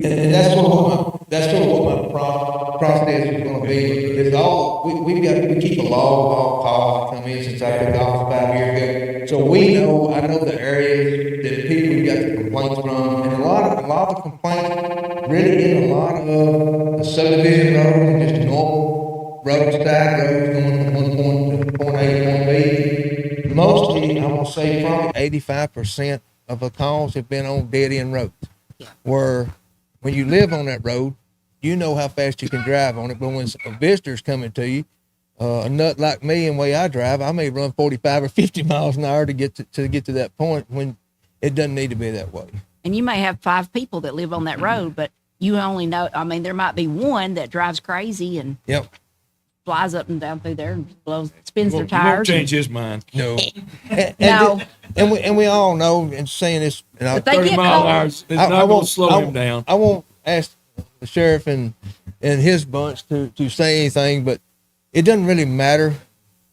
and that's sort of what my process is going to be. It's all we keep a log of all calls that come in since I took office 5 years ago. So I know the areas that people got the complaints from, and a lot of the complaints really in a lot of the subdivision roads and just normal roadside roads going from one point to point A to point B. Mostly, I'm gonna say probably 85% of the calls have been on dead end roads, where when you live on that road, you know how fast you can drive on it. But when a visitor's coming to you, a nut like me and the way I drive, I may run 45 or 50 miles an hour to get to that point when it doesn't need to be that way. And you may have 5 people that live on that road, but you only know, I mean, there might be one that drives crazy and flies up and down through there and spins their tires. He won't change his mind. No. No. And we all know, and saying this, and But they 30 get mile caught. hours is not going to slow him down. I won't ask the sheriff and his bunch to say anything, but it doesn't really matter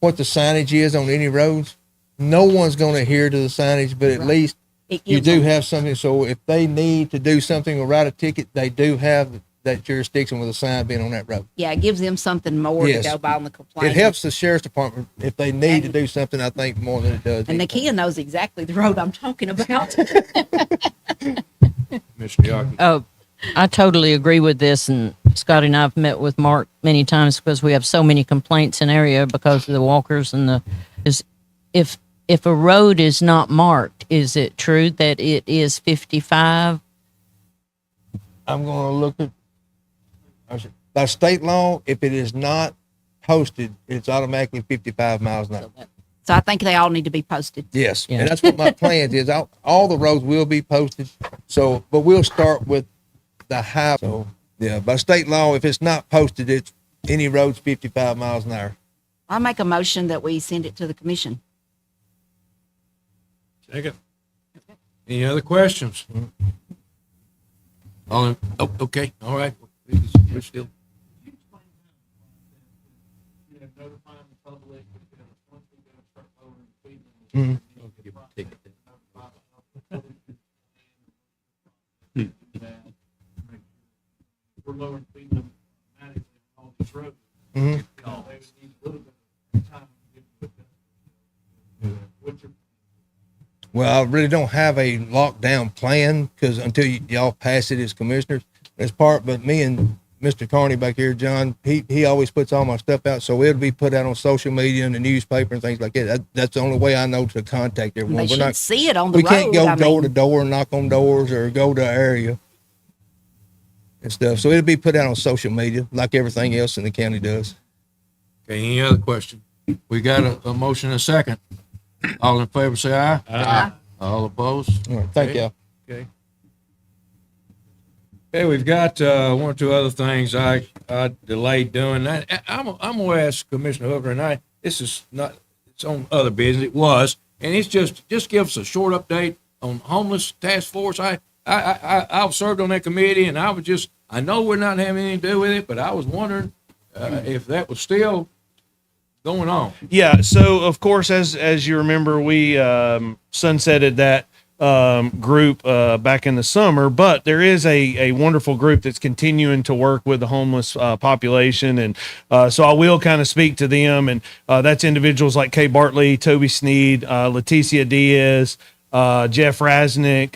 what the signage is on any roads. No one's going to adhere to the signage, but at least you do have something. So if they need to do something or write a ticket, they do have that jurisdiction with a sign being on that road. Yeah, it gives them something more to go by on the complaint. It helps the sheriff's department if they need to do something, I think, more than it does. And Nakia knows exactly the road I'm talking about. Mr. Yaki. Oh, I totally agree with this. And Scotty and I have met with Mark many times because we have so many complaints in area because of the walkers and if a road is not marked, is it true that it is 55? I'm going to look at, by state law, if it is not posted, it's automatically 55 miles an hour. So I think they all need to be posted. Yes, and that's what my plan is. All the roads will be posted. So, but we'll start with the high. So, yeah, by state law, if it's not posted, it's any road's 55 miles an hour. I make a motion that we send it to the commission. Second. Any other questions? Okay. All right. We're still. Mm-hmm. We're lowering speed limit automatically on this road. Mm-hmm. They would need a little bit of time to get with that. What's your Well, I really don't have a lockdown plan because until y'all pass it as commissioners, that's part. But me and Mr. Carney back here, John, he always puts all my stuff out, so it'll be put out on social media and the newspaper and things like that. That's the only way I know to contact everyone. They should see it on the road. We can't go door to door, knock on doors, or go to area and stuff. So it'll be put out on social media like everything else in the county does. Okay. Any other question? We got a motion and a second. All in favor, say aye. Aye. All opposed? All right, thank y'all. Okay. Okay, we've got one or two other things I delayed doing. I'm going to ask Commissioner Hooker, and this is not, it's on other business. It was, and it's just give us a short update on homeless task force. I've served on that committee, and I know we're not having anything to do with it, but I was wondering if that was still going on. Yeah. So of course, as you remember, we sunsetted that group back in the summer, but there is a wonderful group that's continuing to work with the homeless population. And so I will kind of speak to them. And that's individuals like Kay Bartley, Toby Sneed, Leticia Diaz, Jeff Rasnick,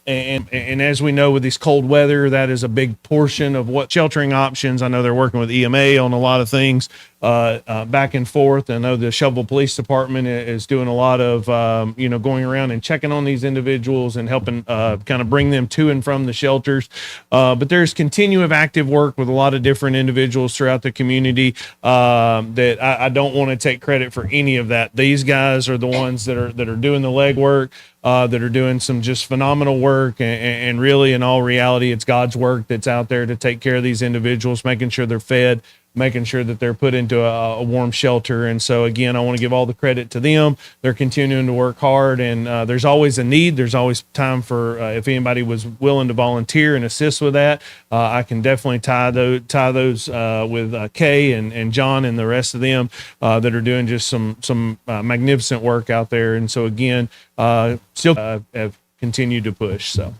and as we know, with this cold weather, that is a big portion of what sheltering options. I know they're working with EMA on a lot of things back and forth. I know the Shelbyville Police Department is doing a lot of, going around and checking on these individuals and helping kind of bring them to and from the shelters. But there's continuing active work with a lot of different individuals throughout the community that I don't want to take credit for any of that. These guys are the ones that are doing the legwork. That are doing some just phenomenal work, and really, in all reality, it's God's work that's out there to take care of these individuals, making sure they're fed, making sure that they're put into a warm shelter. And so, again, I want to give all the credit to them. They're continuing to work hard, and there's always a need. There's always time for if anybody was willing to volunteer and assist with that. I can definitely tie those with Kay and John and the rest of them that are doing just some magnificent work out there. And so, again, still have continued to push. So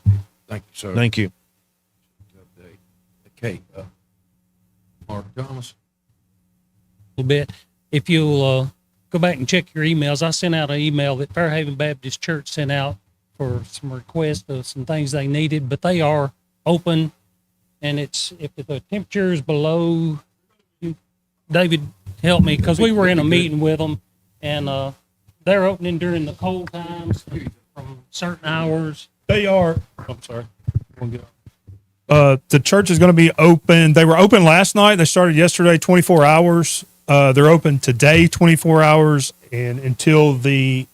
Thank you, sir. thank you. Okay, Mark Thomas. Little bit. If you'll go back and check your emails, I sent out an email that Fairhaven Baptist Church sent out for some requests of some things they needed, but they are open, and it's if the temperature is below. David helped me because we were in a meeting with them, and they're opening during the cold times from certain hours. They are. I'm sorry. The church is going to be open. They were open last night. They started yesterday, 24 hours. They're open today, 24 hours, and until the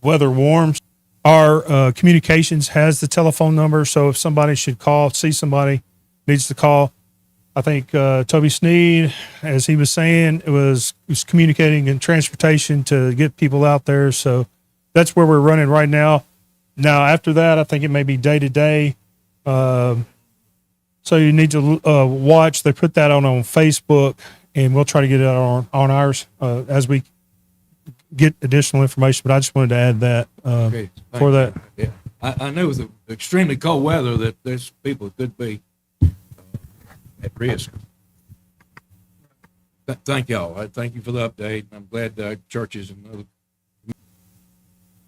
weather warms. Our communications has the telephone number, so if somebody should call, see somebody needs to call. I think Toby Sneed, as he was saying, was communicating in transportation to get people out there. So that's where we're running right now. Now, after that, I think it may be day to day. So you need to watch. They put that on Facebook, and we'll try to get it on ours as we get additional information. But I just wanted to add that Okay, for that. Yeah, I know with the extremely cold weather that there's people that could be at risk. Thank y'all. I thank you for the update. I'm glad the churches in another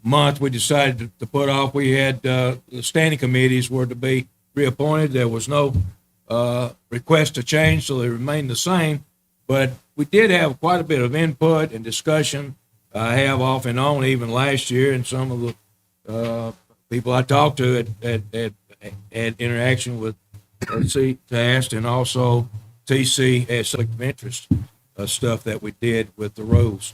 month we decided to put off. We had the standing committees were to be reappointed. There was no request to change, so they remained the same. But we did have quite a bit of input and discussion. I have off and on even last year, and some of the people I talked to had interaction with CTAST and also TC as conflict of interest stuff that we did with the rules.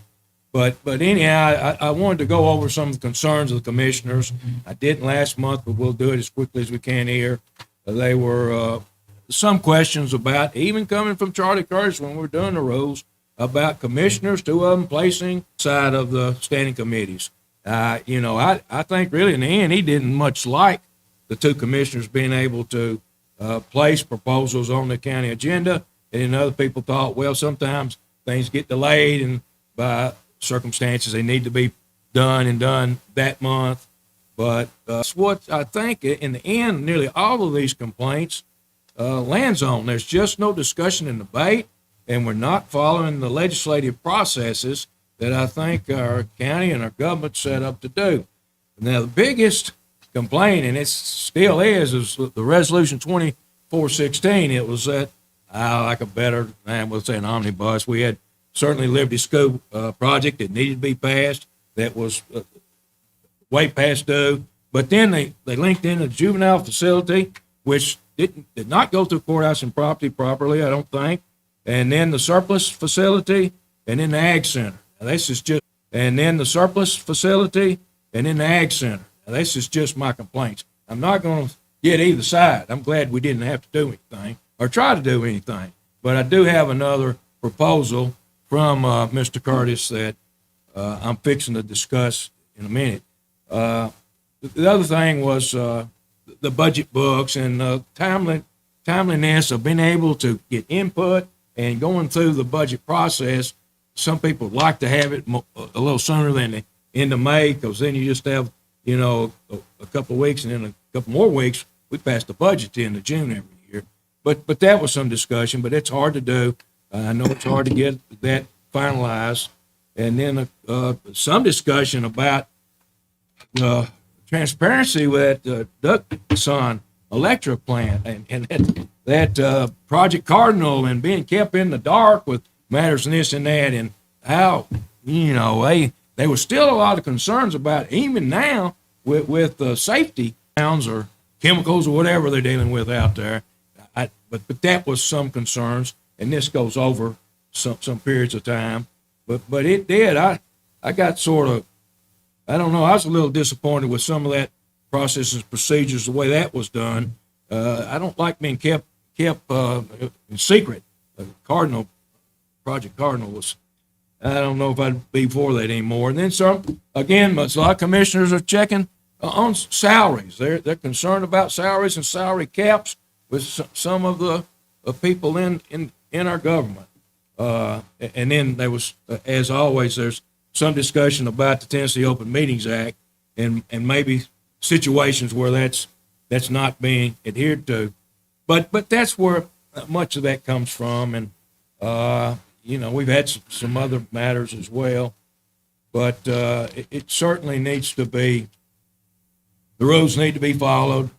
But anyhow, I wanted to go over some of the concerns of the commissioners. I didn't last month, but we'll do it as quickly as we can here. They were some questions about, even coming from Charlie Curtis when we were doing the rules, about commissioners, two of them placing side of the standing committees. I think really in the end, he didn't much like the two commissioners being able to place proposals on the county agenda. And then other people thought, well, sometimes things get delayed and by circumstances they need to be done that month. But that's what I think in the end, nearly all of these complaints lands on. There's just no discussion and debate, and we're not following the legislative processes that I think our county and our government set up to do. Now, the biggest complaint, and it still is the resolution 2416. It was that, like a better, we'll say an omnibus. We had certainly Liberty School project that needed to be passed that was way past due. But then they linked in a juvenile facility, which did not go through courthouse and property properly, I don't think. And then the surplus facility, and then the ag center. Now, this is just, and then the surplus facility, and then the ag center. Now, this is just my complaints. I'm not going to get either side. I'm glad we didn't have to do anything or try to do anything. But I do have another proposal from Mr. Curtis that I'm fixing to discuss in a minute. The other thing was the budget books and timeliness of being able to get input and going through the budget process. Some people like to have it a little sooner than the end of May, because then you just have, a couple of weeks, and then a couple more weeks, we pass the budget at the end of June every year. But that was some discussion, but it's hard to do. I know it's hard to get that finalized. And then some discussion about transparency with Duckson electric plant and that Project Cardinal and being kept in the dark with matters and this and that, and how, they were still a lot of concerns about even now with safety sounds or chemicals or whatever they're dealing with out there. But that was some concerns, and this goes over some periods of time. But it did. I got sort of, I don't know, I was a little disappointed with some of that process and procedures, the way that was done. I don't like being kept in secret. Project Cardinal was, I don't know if I'd be for that anymore. And then some, again, a lot of commissioners are checking on salaries. They're concerned about salaries and salary caps with some of the people in our government. And then there was, as always, there's some discussion about the Tennessee Open Meetings Act and maybe situations where that's not being adhered to. but that's where much of that comes from. And, we've had some other matters as well, but it certainly needs to be, the rules need to be followed,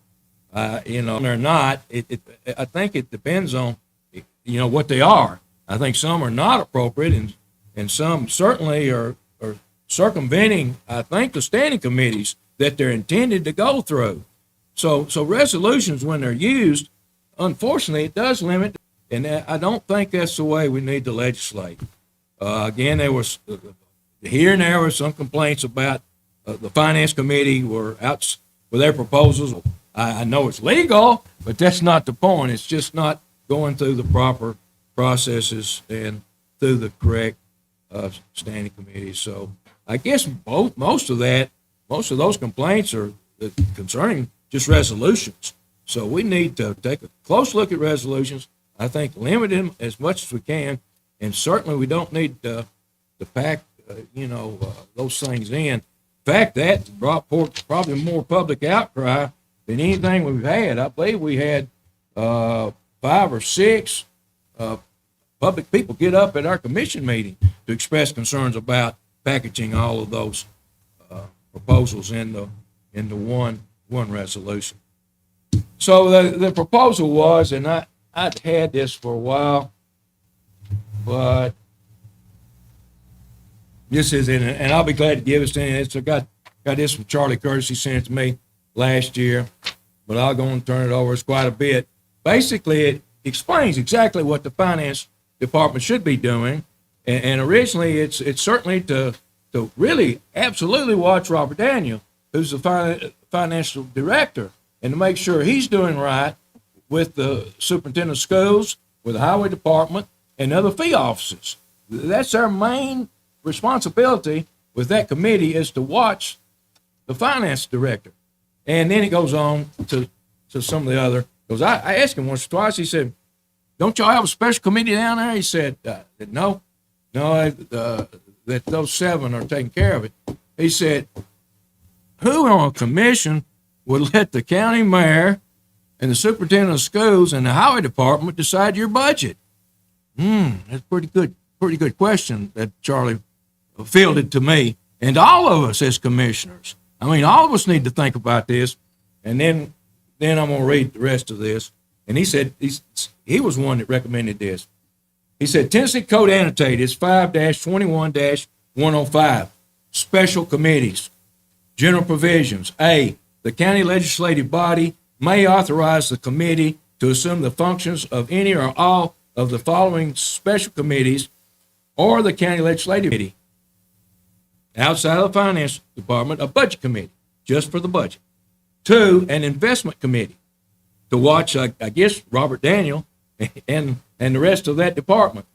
or not. I think it depends on, what they are. I think some are not appropriate, and some certainly are circumventing, I think, the standing committees that they're intended to go through. So resolutions, when they're used, unfortunately, it does limit, and I don't think that's the way we need to legislate. Again, there was here and there were some complaints about the finance committee were out with their proposals. I know it's legal, but that's not the point. It's just not going through the proper processes and through the correct standing committees. So I guess most of those complaints are concerning just resolutions. So we need to take a close look at resolutions. I think limit them as much as we can, and certainly we don't need to pack, those things in. In fact, that brought probably more public outcry than anything we've had. I believe we had 5 or 6 public people get up at our commission meeting to express concerns about packaging all of those proposals into one resolution. So the proposal was, and I'd had this for a while, but this is it, and I'll be glad to give it to you. I got this from Charlie Curtis. He sent it to me last year, but I'll go and turn it over. It's quite a bit. Basically, it explains exactly what the finance department should be doing, and originally it's certainly to really absolutely watch Robert Daniel, who's the financial director, and to make sure he's doing right with the superintendent of schools, with the highway department, and other fee offices. That's our main responsibility with that committee, is to watch the finance director. And then it goes on to some of the other, because I asked him once or twice, he said, don't y'all have a special committee down there? He said, no, that those 7 are taking care of it. He said, who on a commission would let the county mayor and the superintendent of schools and the highway department decide your budget? That's a pretty good question that Charlie fielded to me. And all of us as commissioners, all of us need to think about this. And then I'm going to read the rest of this. And he said, he was one that recommended this. He said, Tennessee Code Annotated is 5-21-105, special committees, general provisions. A, the county legislative body may authorize the committee to assume the functions of any or all of the following special committees or the county legislative committee. Outside of the finance department, a budget committee, just for the budget. 2, an investment committee to watch, I guess, Robert Daniel and the rest of that department,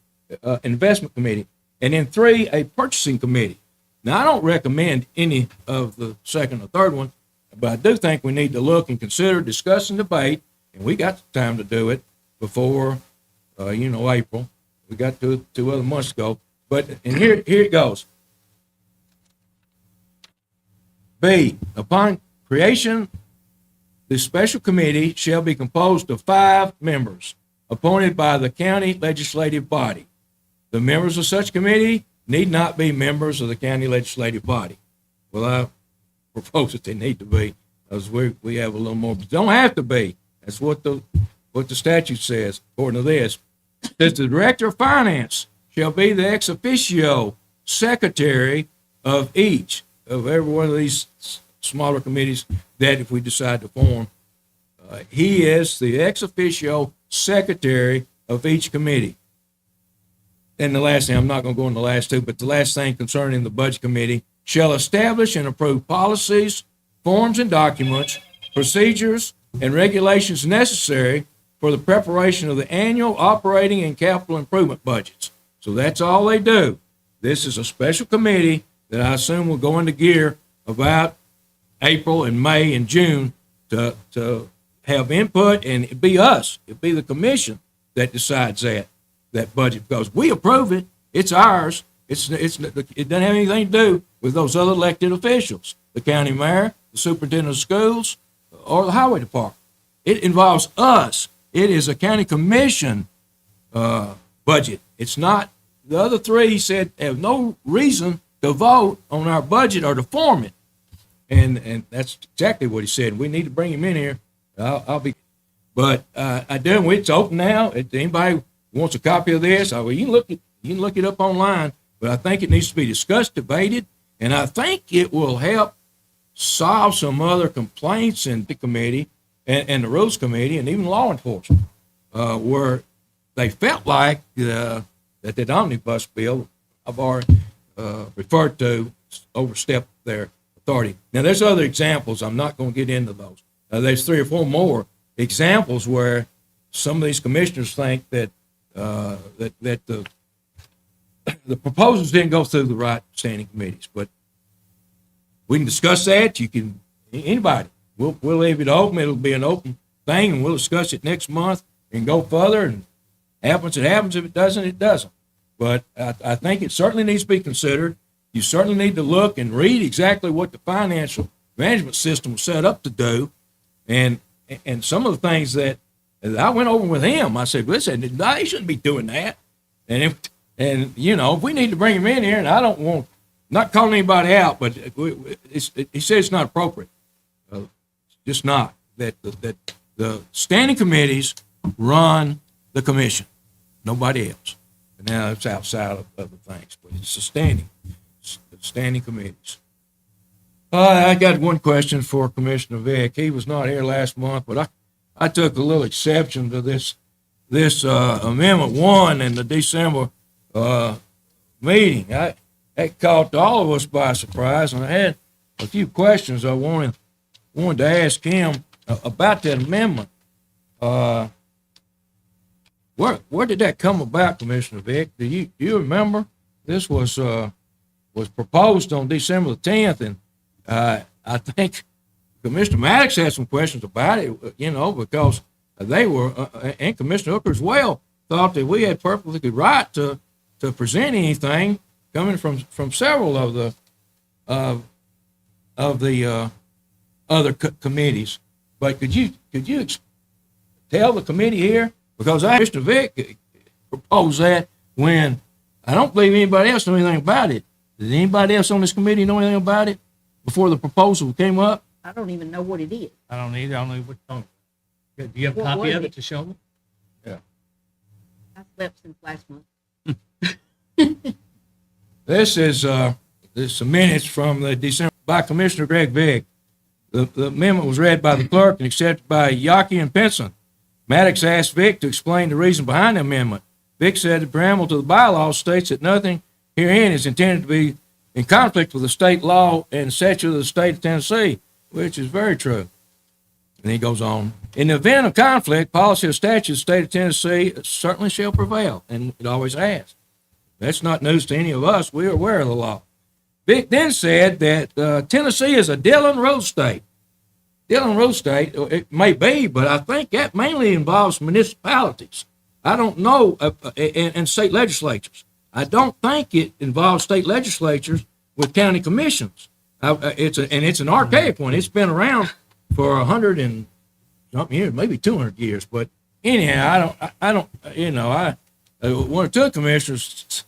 investment committee. And then 3, a purchasing committee. Now, I don't recommend any of the second or third one, but I do think we need to look and consider, discuss, and debate, and we got the time to do it before, April. We got 2 other months to go. And here it goes. B, upon creation, the special committee shall be composed of 5 members appointed by the county legislative body. The members of such committee need not be members of the county legislative body. Well, I propose that they need to be, because we have a little more, but don't have to be. That's what the statute says, according to this. It says the director of finance shall be the ex officio secretary of each of every one of these smaller committees that if we decide to form. He is the ex officio secretary of each committee. And the last thing, I'm not going to go into the last 2, but the last thing concerning the budget committee, shall establish and approve policies, forms and documents, procedures, and regulations necessary for the preparation of the annual operating and capital improvement budgets. So that's all they do. This is a special committee that I assume will go into gear about April and May and June to have input, and it'd be us. It'd be the commission that decides that budget, because we approve it. It's ours. It doesn't have anything to do with those other elected officials, the county mayor, the superintendent of schools, or the highway department. It involves us, it is a county commission budget. It's not, the other three, he said, have no reason to vote on our budget or to form it. And that's exactly what he said. We need to bring him in here. I'll be, but I do. It's open now. If anybody wants a copy of this, you can look it up online. But I think it needs to be discussed, debated, and I think it will help solve some other complaints in the committee and the rules committee and even law enforcement, where they felt like that the omnibus bill I've already referred to overstepped their authority. Now, there's other examples. I'm not going to get into those. There's 3 or 4 more examples where some of these commissioners think that that the proposals didn't go through the right standing committees. But we can discuss that. You can, anybody. We'll leave it open. It'll be an open thing, and we'll discuss it next month and go further. And happens, it happens. If it doesn't, it doesn't. But I think it certainly needs to be considered. You certainly need to look and read exactly what the financial management system was set up to do. And some of the things that I went over with him, I said, listen, they shouldn't be doing that. And if we need to bring him in here, and I don't want, not calling anybody out, but he said it's not appropriate. Just not. That the standing committees run the commission, nobody else. And now it's outside of other things, but it's the standing committees. I got one question for Commissioner Vick. He was not here last month, but I took a little exception to this Amendment 1 in the December meeting. That caught all of us by surprise, and I had a few questions I wanted to ask him about that amendment. Where did that come about, Commissioner Vick? Do you remember? This was proposed on December the 10th, and I think Commissioner Maddox had some questions about it, because they were, and Commissioner Hooker as well, thought that we had perfectly good right to present anything coming from several of the other committees. But could you tell the committee here, because Mr. Vick proposed that when I don't believe anybody else knew anything about it. Did anybody else on this committee know anything about it before the proposal came up? I don't even know what it is. I don't either. I don't know what you're talking about. Do you have a copy of it to show me? Yeah. I slept since last month. This is minutes from the December by Commissioner Greg Vick. The amendment was read by the clerk and accepted by Yaki and Pinson. Maddox asked Vick to explain the reason behind the amendment. Vick said the preamble to the bylaws states that nothing herein is intended to be in conflict with the state law and statute of the state of Tennessee, which is very true. And he goes on. In the event of conflict, policy or statute of the state of Tennessee certainly shall prevail, and it always has. That's not news to any of us. We're aware of the law. Vick then said that Tennessee is a Dillon Road state. Dillon Road state, it may be, but I think that mainly involves municipalities. I don't know, and state legislatures. I don't think it involves state legislatures with county commissions. It's an archaic one. It's been around for 100 and something years, maybe 200 years. But anyhow, I don't. One or two commissioners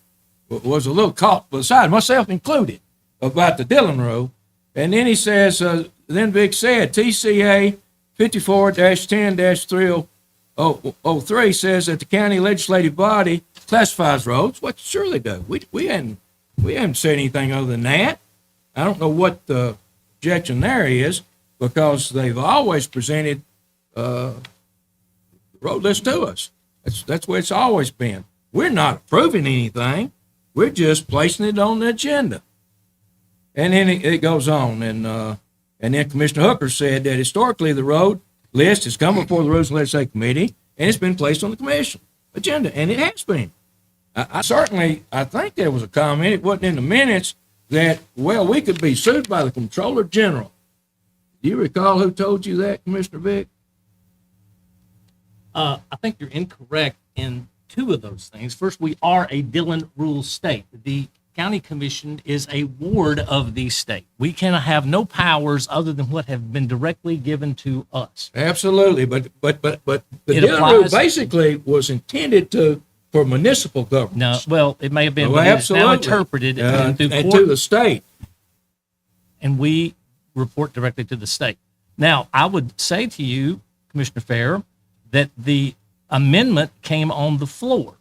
was a little caught by the side, myself included, about the Dillon Road. And then he says, then Vic said, TCA 54-10-3003 says that the county legislative body classifies roads. What? Sure they do. We haven't said anything other than that. I don't know what the objection there is, because they've always presented the road list to us. That's where it's always been. We're not approving anything. We're just placing it on the agenda. And then it goes on, and then Commissioner Hooker said that historically the road list has come before the Rules and Legislative Committee, and it's been placed on the commission agenda, and it has been. I think there was a comment, it wasn't in the minutes, that, well, we could be sued by the Comptroller General. Do you recall who told you that, Commissioner Vick? I think you're incorrect in two of those things. First, we are a Dillon Rule state. The county commission is a ward of the state. We can have no powers other than what have been directly given to us. Absolutely, but the It deal rule applies- basically was intended for municipal government. No, well, it may have been, Well, but it's now absolutely. interpreted through and court, to the state. and we report directly to the state. Now, I would say to you, Commissioner Farrer, that the amendment came on the floor.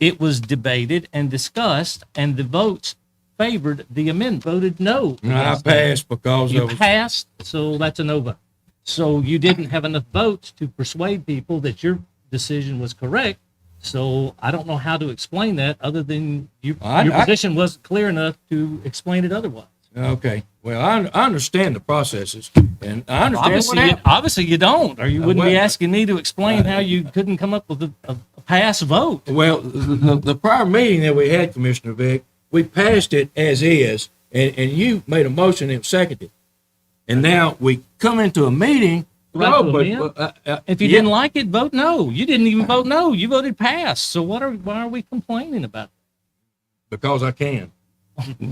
It was debated and discussed, and the votes favored the amendment, voted no. And I passed because You of passed, so that's a no vote. So you didn't have enough votes to persuade people that your decision was correct. So I don't know how to explain that other than your position wasn't clear enough to explain it otherwise. Okay. Well, I understand the processes, and I understand what happened. Obviously you don't, or you wouldn't be well, asking me to explain how you couldn't come up with a pass vote. Well, the prior meeting that we had, Commissioner Vick, we passed it as is, and you made a motion and seconded. And now we come into a meeting. Right to amend? If you didn't like it, vote no. You didn't even vote no. You voted pass. So why are we complaining about Because I can. it?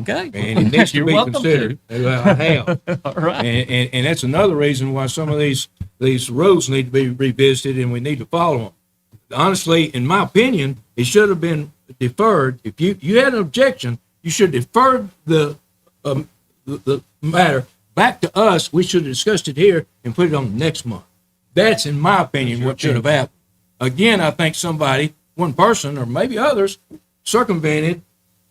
Okay. And it needs to You're be welcome considered. I have. All right. And that's another reason why some of these rules need to be revisited and we need to follow them. Honestly, in my opinion, it should have been deferred. If you had an objection, you should defer the matter back to us. We should have discussed it here and put it on next month. That's, in my opinion, what should have happened. Again, I think somebody, one person or maybe others, circumvented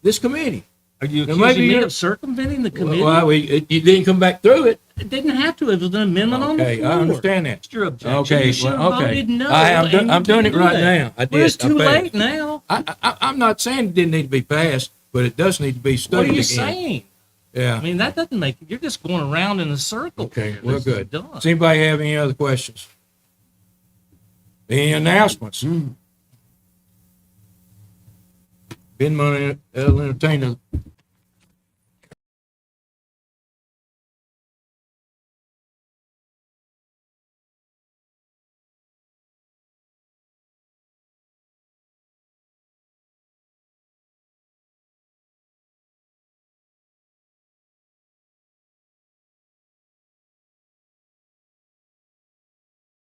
this committee. Are you Now, accusing me you're- of circumventing the committee? Well, you didn't come back through it. It didn't have to. It was an amendment on the Okay, floor. I understand that. That's your objection. Okay, You should have well, okay. voted no. I'm doing it right now. I Well, it's did. I too passed. late now. I'm not saying it didn't need to be passed, but it does need to be What studied are you again. saying? Yeah. I mean, that doesn't make it. You're just going around in a circle. Okay, here. well, This is good. done. Does anybody have any other questions? Any announcements? Ben Money, entertain